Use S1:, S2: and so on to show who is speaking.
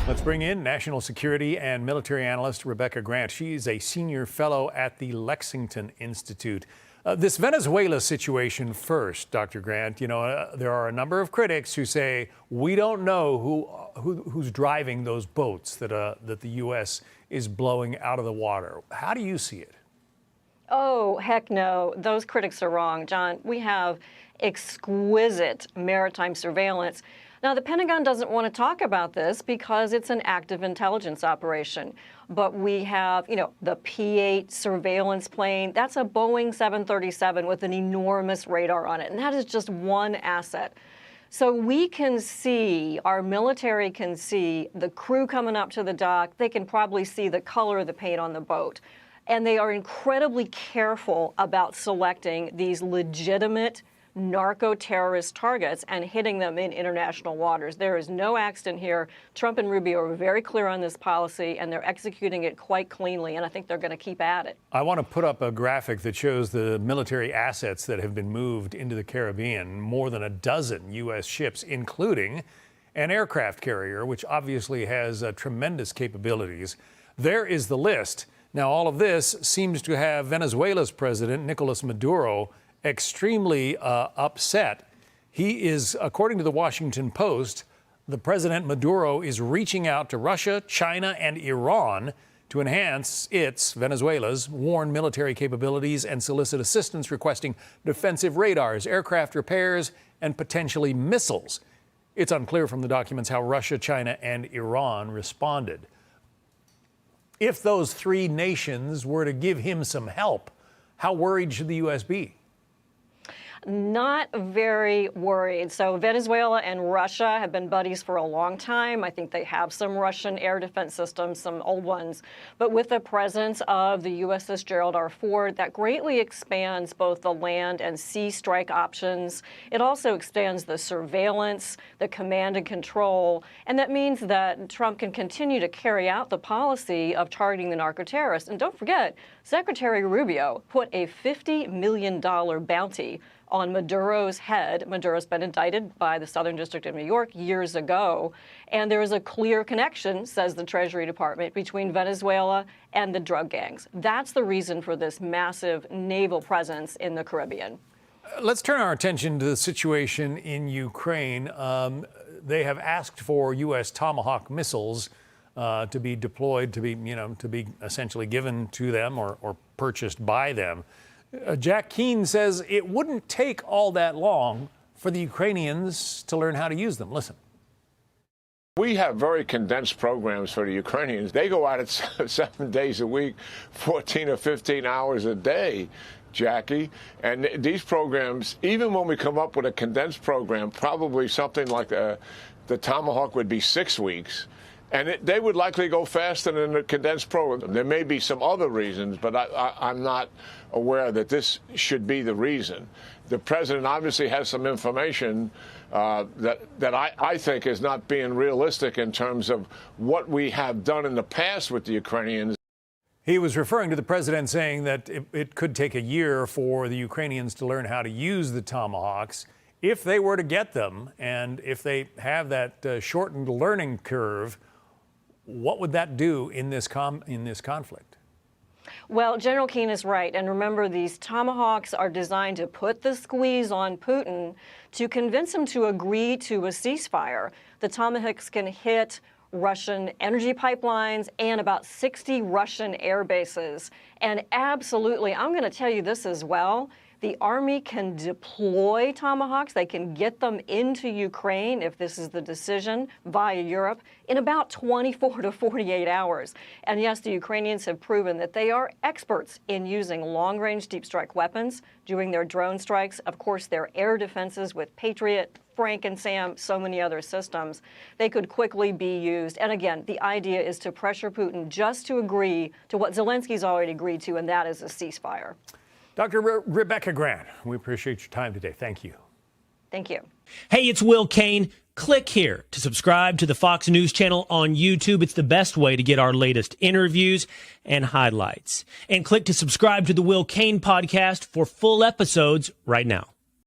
S1: Let's bring in national security and military analyst Rebecca Grant. She's a senior fellow at the Lexington Institute. This Venezuela situation first, Dr. Grant. There are a number of critics who say we don't know who's driving those boats that the U.S. is blowing out of the water. How do you see it?
S2: Oh, heck no. Those critics are wrong, John. We have exquisite maritime surveillance. Now, the Pentagon doesn't want to talk about this because it's an active intelligence operation. But we have, the P-8 surveillance plane. That's a Boeing 737 with an enormous radar on it. And that is just one asset. So we can see, our military can see the crew coming up to the dock. They can probably see the color of the paint on the boat. And they are incredibly careful about selecting these legitimate narco-terrorist targets and hitting them in international waters. There is no accident here. Trump and Rubio are very clear on this policy, and they're executing it quite cleanly, and I think they're going to keep at it.
S1: I want to put up a graphic that shows the military assets that have been moved into the Caribbean, more than a dozen U.S. ships, including an aircraft carrier, which obviously has tremendous capabilities. There is the list. Now, all of this seems to have Venezuela's president, Nicolas Maduro, extremely upset. He is, according to the Washington Post, the President Maduro is reaching out to Russia, China, and Iran to enhance Venezuela's, warn military capabilities and solicit assistance, requesting defensive radars, aircraft repairs, and potentially missiles. It's unclear from the documents how Russia, China, and Iran responded. If those three nations were to give him some help, how worried should the U.S. be?
S2: Not very worried. So Venezuela and Russia have been buddies for a long time. I think they have some Russian air defense systems, some old ones. But with the presence of the USS Gerald R. Ford, that greatly expands both the land and sea strike options. It also expands the surveillance, the command and control. And that means that Trump can continue to carry out the policy of targeting the narco-terrorists. And don't forget, Secretary Rubio put a $50 million bounty on Maduro's head. Maduro's been indicted by the Southern District of New York years ago. And there is a clear connection, says the Treasury Department, between Venezuela and the drug gangs. That's the reason for this massive naval presence in the Caribbean.
S1: Let's turn our attention to the situation in Ukraine. They have asked for U.S. Tomahawk missiles to be deployed, to be essentially given to them or purchased by them. Jack Keane says it wouldn't take all that long for the Ukrainians to learn how to use them. Listen.
S3: We have very condensed programs for the Ukrainians. They go at it 7 days a week, 14 or 15 hours a day, Jackie. And these programs, even when we come up with a condensed program, probably something like the Tomahawk would be 6 weeks. And they would likely go faster than the condensed program. There may be some other reasons, but I'm not aware that this should be the reason. The president obviously has some information that I think is not being realistic in terms of what we have done in the past with the Ukrainians.
S1: He was referring to the president saying that it could take a year for the Ukrainians to learn how to use the Tomahawks. If they were to get them, and if they have that shortened learning curve, what would that do in this conflict?
S2: Well, General Keane is right. And remember, these Tomahawks are designed to put the squeeze on Putin to convince him to agree to a ceasefire. The Tomahawks can hit Russian energy pipelines and about 60 Russian air bases. And absolutely, I'm going to tell you this as well. The Army can deploy Tomahawks. They can get them into Ukraine, if this is the decision, via Europe, in about 24 to 48 hours. And yes, the Ukrainians have proven that they are experts in using long-range deep strike weapons, doing their drone strikes, of course, their air defenses with Patriot, Frank and Sam, so many other systems. They could quickly be used. And again, the idea is to pressure Putin just to agree to what Zelensky's already agreed to, and that is a ceasefire.
S1: Dr. Rebecca Grant, we appreciate your time today. Thank you.
S2: Thank you.
S4: Hey, it's Will Kane. Click here to subscribe to the Fox News channel on YouTube. It's the best way to get our latest interviews and highlights. And click to subscribe to the Will Kane podcast for full episodes right now.